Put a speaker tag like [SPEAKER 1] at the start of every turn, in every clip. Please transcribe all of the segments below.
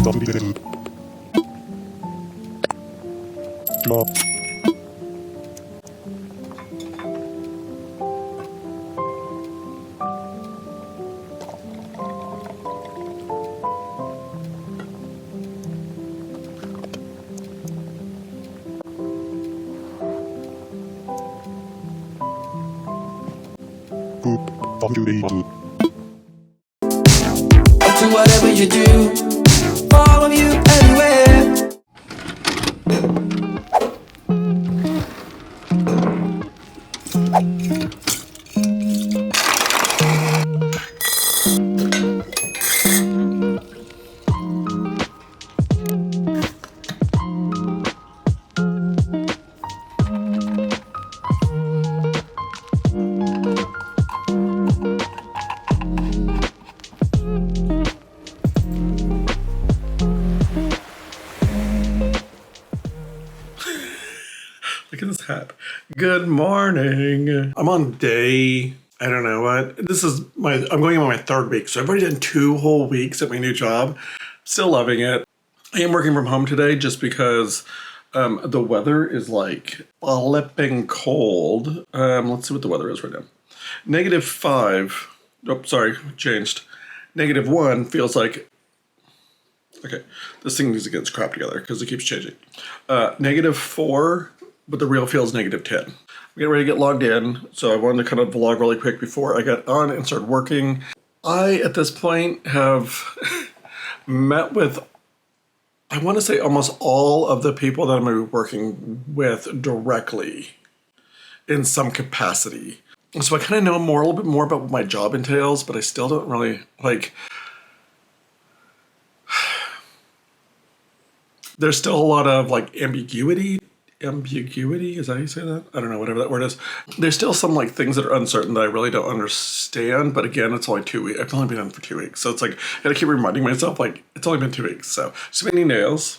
[SPEAKER 1] To whatever you do, follow you anywhere.
[SPEAKER 2] Look at this hat. Good morning. I'm on day, I don't know what. I'm going on my third week. So I've already done 2 whole weeks at my new job. Still loving it. I am working from home today just because the weather is like flipping cold. Let's see what the weather is right now. -5. Oh, sorry, changed. -1 feels like, okay, this thing needs to get its crap together because it keeps changing. -4. But the real feels -10. I'm getting ready to get logged in, so I wanted to kind of vlog really quick before I got on and started working. I, at this point, have met with, I want to say, almost all of the people that I'm going to be working with directly in some capacity. So I kind of know a little bit more about what my job entails, but I still don't really, there's still a lot of, ambiguity, is that how you say that? I don't know, whatever that word is. There's still some things that are uncertain that I really don't understand, but again, it's only 2 weeks. I've only been in for 2 weeks, so it's I gotta keep reminding myself, it's only been 2 weeks. So many nails,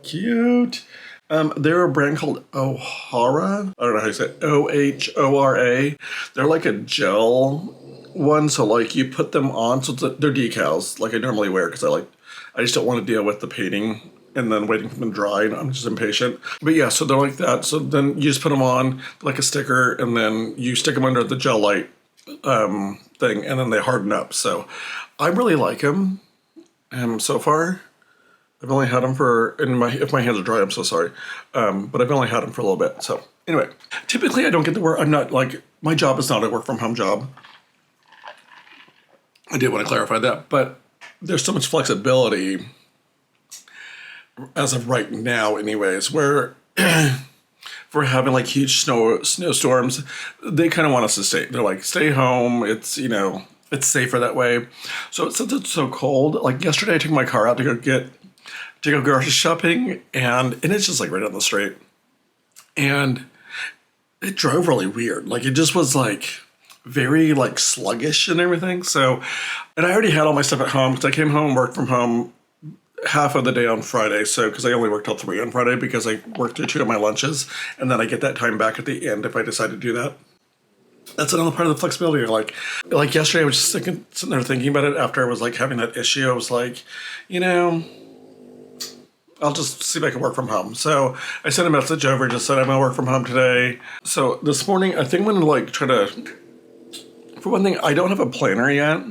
[SPEAKER 2] cute. They're a brand called Ohara. I don't know how you say it. OHORA. They're like a gel one, so you put them on, so they're decals like I normally wear because I just don't want to deal with the painting and then waiting for them to dry, and I'm just impatient. But yeah, so they're like that. So then you just put them on like a sticker, and then you stick them under the gel light thing, and then they harden up. So I really like them so far. I've only had them for, if my hands are dry, I'm so sorry. But I've only had them for a little bit. So anyway, typically I don't get to work. I'm not my job is not a work from home job. I did want to clarify that, but there's so much flexibility as of right now anyways, where if we're having huge snowstorms, they kind of want us to stay. They're like, stay home. It's, it's safer that way. So since it's so cold, yesterday I took my car out to go grocery shopping, and it's just right down the street. And it drove really weird. It just was very sluggish and everything. So, and I already had all my stuff at home because I came home and worked from home half of the day on Friday. So, because I only worked till 3 on Friday because I worked through 2 of my lunches, and then I get that time back at the end if I decide to do that. That's another part of the flexibility. Like yesterday, I was just sitting there thinking about it after I was having that issue. I was I'll just see if I can work from home. So I sent a message over, just said I'm gonna work from home today. So this morning, I think I'm gonna try to, for one thing, I don't have a planner yet.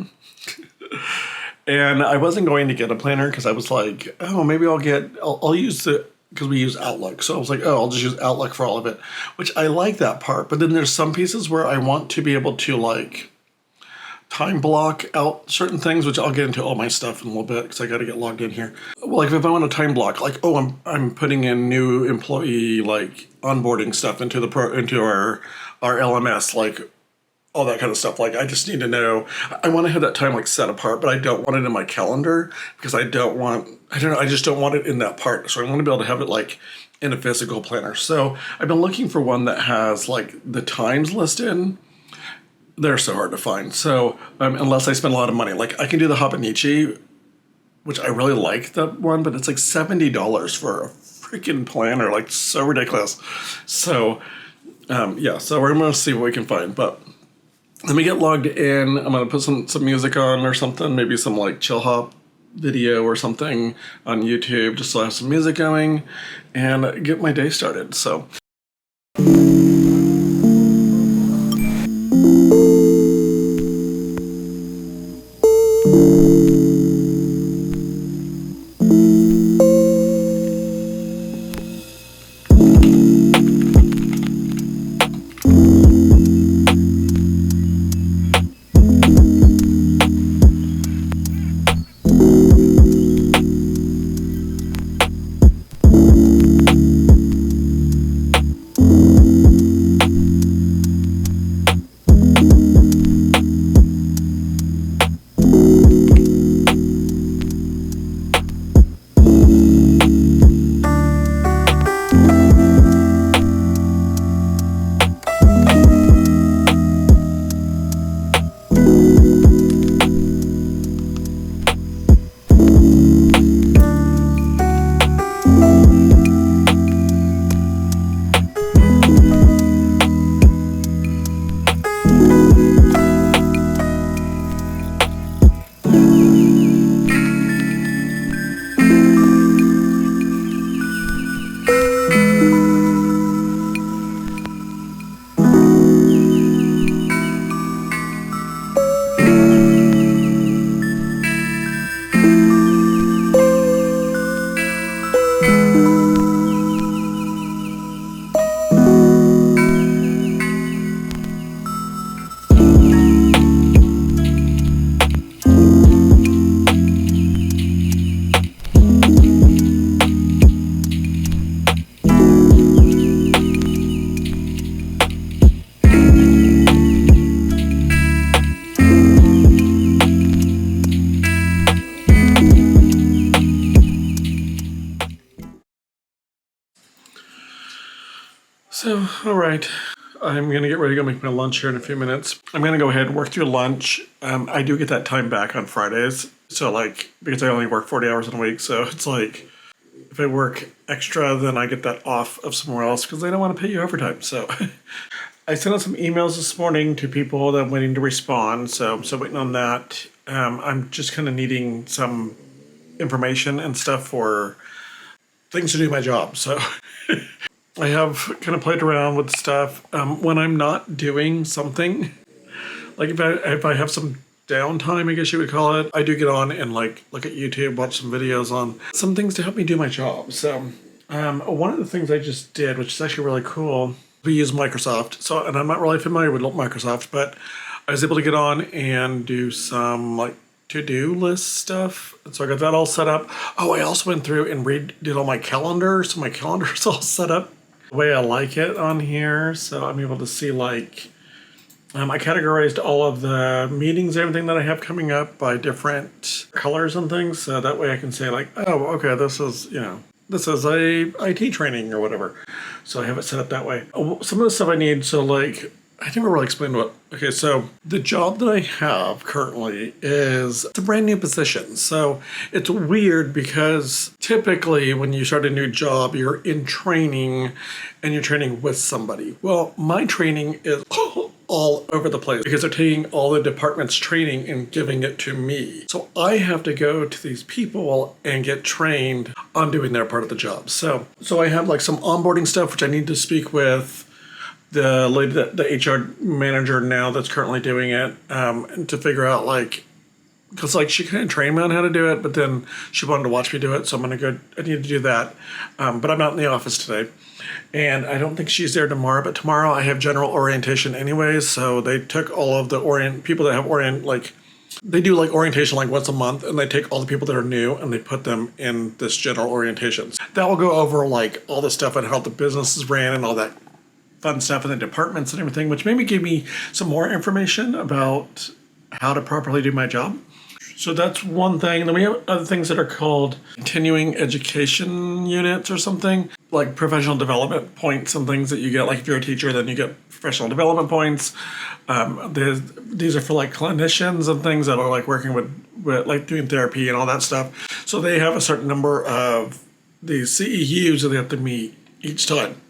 [SPEAKER 2] And I wasn't going to get a planner because I was oh, maybe I'll use it because we use Outlook. So I was oh, I'll just use Outlook for all of it, which I like that part. But then there's some pieces where I want to be able to time block out certain things, which I'll get into all my stuff in a little bit because I got to get logged in here. If I want to time block, oh, I'm putting in new employee onboarding stuff into our LMS, all that kind of stuff. I just need to know, I want to have that time set apart, but I don't want it in my calendar because I just don't want it in that part. So I want to be able to have it in a physical planner. So I've been looking for one that has the times listed. They're so hard to find. So unless I spend a lot of money, I can do the Hobonichi, which I really like that one, but it's $70 for a freaking planner, so ridiculous. So yeah, so we're going to see what we can find, but let me get logged in. I'm going to put some music on or something, maybe some chill hop video or something on YouTube just so I have some music going and get my day started. So all right. I'm going to get ready to go make my lunch here in a few minutes. I'm going to go ahead and work through lunch. I do get that time back on Fridays. So, like, because I only work 40 hours in a week. So, it's like, if I work extra, then I get that off of somewhere else because they don't want to pay you overtime. So, I sent out some emails this morning to people that I'm waiting to respond. So, I'm still waiting on that. I'm just kind of needing some information and stuff for things to do my job. So, I have kind of played around with stuff. When I'm not doing something, like if I have some downtime, I guess you would call it, I do get on and like look at YouTube, watch some videos on some things to help me do my job. So one of the things I just did, which is actually really cool, we use Microsoft. So, and I'm not really familiar with Microsoft, but I was able to get on and do some like to-do list stuff. And so I got that all set up. Oh, I also went through and redid all my calendar. So my calendar is all set up the way I like it on here. So I'm able to see like, I categorized all of the meetings, everything that I have coming up by different colors and things. So that way I can say like, oh, okay, this is, this is a IT training or whatever. So I have it set up that way. Some of the stuff I need, so like, I never really explained what. Okay, so the job that I have currently is it's a brand new position. So it's weird because typically when you start a new job, you're in training and you're training with somebody. Well, my training is all over the place because they're taking all the department's training and giving it to me. So I have to go to these people and get trained on doing their part of the job. So I have like some onboarding stuff, which I need to speak with the lady, the HR manager now that's currently doing it, and to figure out like, because like she kind of trained me on how to do it, but then she wanted to watch me do it, so I need to do that. But I'm out in the office today, and I don't think she's there tomorrow. But tomorrow I have general orientation anyways, so they took all of the people that have they do like orientation like once a month, and they take all the people that are new and they put them in this general orientations. That will go over like all the stuff and how the businesses ran and all that fun stuff in the departments and everything, which maybe gave me some more information about how to properly do my job. So that's one thing. Then we have other things that are called continuing education units or something, like professional development points and things that you get. Like if you're a teacher, then you get professional development points. These are for like clinicians and things that are like working with like doing therapy and all that stuff. So they have a certain number of these CEUs that they have to meet each time.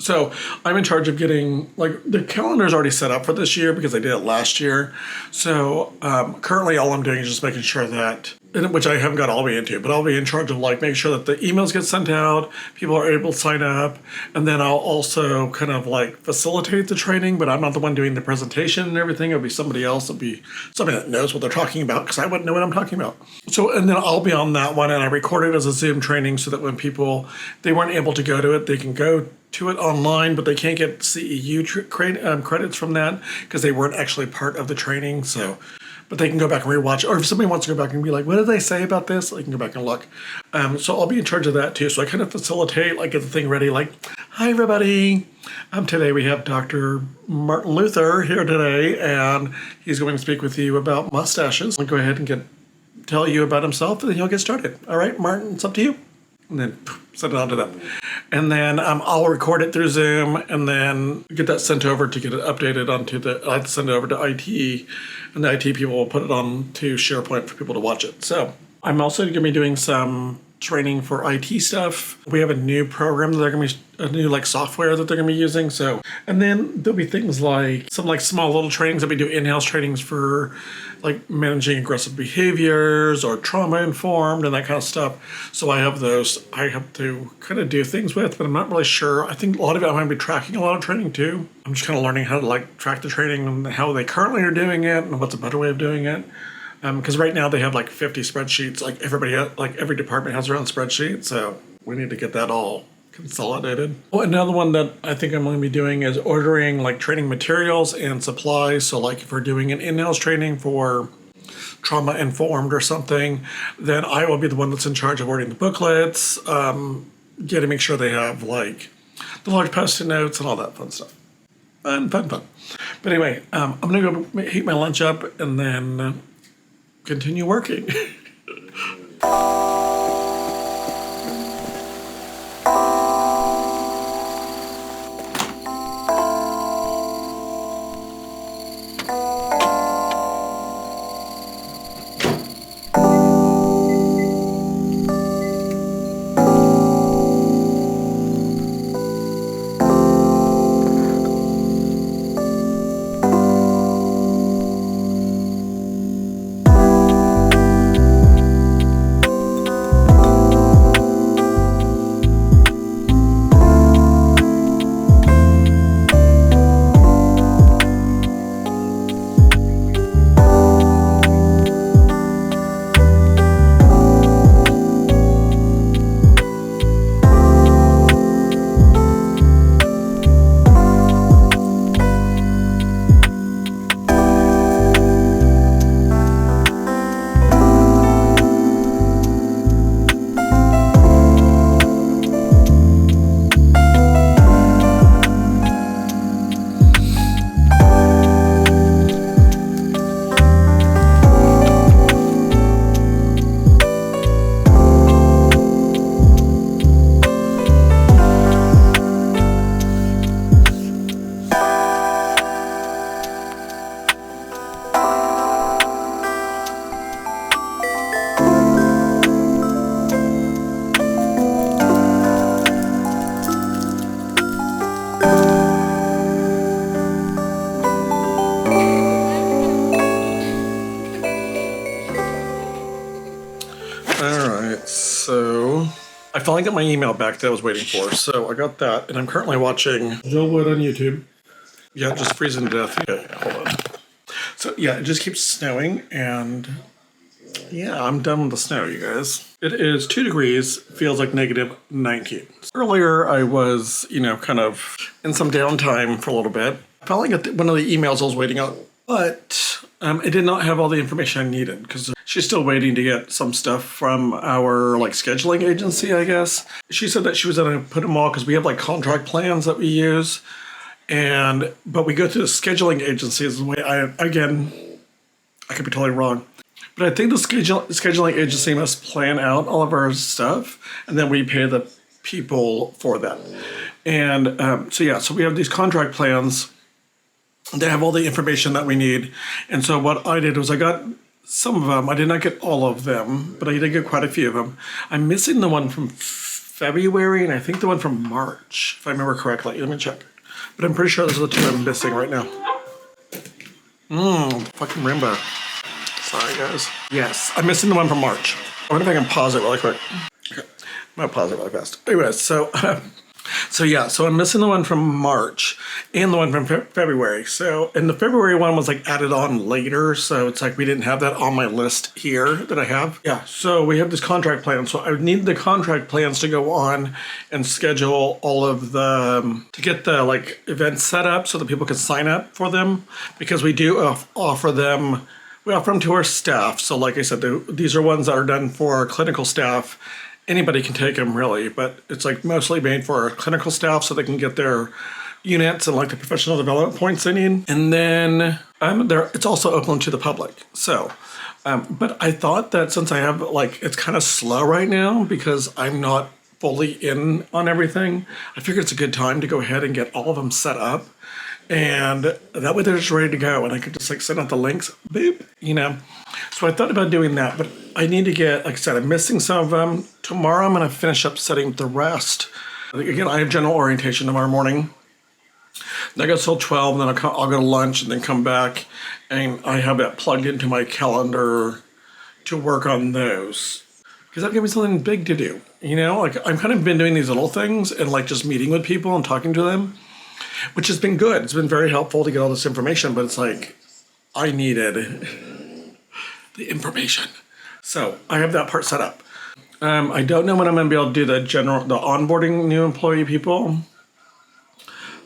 [SPEAKER 2] So I'm in charge of getting, like, the calendar's already set up for this year because I did it last year. So currently all I'm doing is just making sure that, which I haven't got all the way into, but I'll be in charge of like making sure that the emails get sent out, people are able to sign up, and then I'll also kind of like facilitate the training, but I'm not the one doing the presentation and everything. It'll be somebody else. It'll be somebody that knows what they're talking about because I wouldn't know what I'm talking about. So, and then I'll be on that one, and I record it as a Zoom training so that when people, they weren't able to go to it, they can go to it online, but they can't get CEU credits from that because they weren't actually part of the training. So, but they can go back and rewatch, or if somebody wants to go back and be like, what did they say about this? They can go back and look. So I'll be in charge of that too. So I kind of facilitate, like get the thing ready, like, hi everybody. Today we have Dr. Martin Luther here today, and he's going to speak with you about mustaches. I'll go ahead and tell you about himself, and then he'll get started. All right, Martin, it's up to you. And then send it on to them. And then I'll record it through Zoom and then get that sent over to get it updated onto I have to send it over to IT, and the IT people will put it on to SharePoint for people to watch it. So I'm also going to be doing some training for IT stuff. We have a new program that they're going to be, a new like software that they're going to be using. So, and then there'll be things like some like small little trainings that we do, in-house trainings for like managing aggressive behaviors or trauma informed and that kind of stuff. So I have those I have to kind of do things with, but I'm not really sure. I think a lot of it I'm going to be tracking a lot of training too. I'm just kind of learning how to like track the training and how they currently are doing it and what's a better way of doing it. Because right now they have like 50 spreadsheets. Like every department has their own spreadsheet. So we need to get that all consolidated. Oh, another one that I think I'm going to be doing is ordering like training materials and supplies. So like if we're doing an in-house training for trauma informed or something, then I will be the one that's in charge of ordering the booklets, make sure they have like the large post-it notes and all that fun stuff. Fun. But anyway, I'm going to go heat my lunch up and then continue working. So I finally got my email back that I was waiting for. So I got that, and I'm currently watching Joe Wood on YouTube. Yeah, just freezing to death. Okay, hold on. So yeah, it just keeps snowing, and yeah, I'm done with the snow, you guys. It is 2 degrees, feels like negative 19. Earlier, I was, kind of in some downtime for a little bit. I finally got one of the emails I was waiting on, but it did not have all the information I needed because she's still waiting to get some stuff from our scheduling agency, I guess. She said that she was going to put them all because we have contract plans that we use, but we go through the scheduling agency is the way I could be totally wrong. But I think the scheduling agency must plan out all of our stuff, and then we pay the people for that. And so we have these contract plans. They have all the information that we need. And so what I did was I got some of them. I did not get all of them, but I did get quite a few of them. I'm missing the one from February and I think the one from March, if I remember correctly. Let me check. But I'm pretty sure those are the two I'm missing right now. Fucking Rainbow. Sorry, guys. Yes, I'm missing the one from March. I wonder if I can pause it really quick. Okay, I'm gonna pause it really fast. Anyways, so I'm missing the one from March and the one from February. So, and the February one was like added on later. So it's like we didn't have that on my list here that I have. Yeah, so we have this contract plan. So I need the contract plans to go on and schedule all of the, to get the like events set up so that people can sign up for them, because we do offer them. We offer them to our staff. So like I said, these are ones that are done for our clinical staff. Anybody can take them really, but it's like mostly made for our clinical staff so they can get their units and like the professional development points they need. And then it's also open to the public. So, but I thought that since I have like, it's kind of slow right now because I'm not fully in on everything, I figured it's a good time to go ahead and get all of them set up. And that way they're just ready to go and I could just like send out the links, boop, you know. So I thought about doing that, but I need to get, like I said, I'm missing some of them. Tomorrow I'm going to finish up setting the rest. Again, I have general orientation tomorrow morning. Then I go till 12, and then I'll go to lunch and then come back. And I have that plugged into my calendar to work on those. Because that'll give me something big to do. You know, like I've kind of been doing these little things and like just meeting with people and talking to them, which has been good. It's been very helpful to get all this information, but it's like I needed the information. So I have that part set up. I don't know when I'm going to be able to do the onboarding new employee people.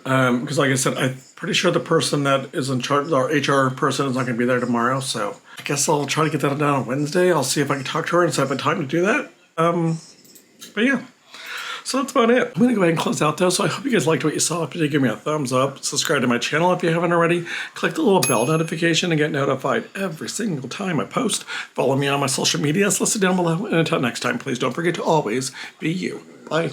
[SPEAKER 2] Because like I said, I'm pretty sure the person that is in charge, our HR person, is not going to be there tomorrow. So I guess I'll try to get that done on Wednesday. I'll see if I can talk to her and set up a time to do that. But yeah. So that's about it. I'm going to go ahead and close out though. So I hope you guys liked what you saw. Please give me a thumbs up. Subscribe to my channel if you haven't already. Click the little bell notification to get notified every single time I post. Follow me on my social medias listed down below. And until next time, please don't forget to always be you. Bye.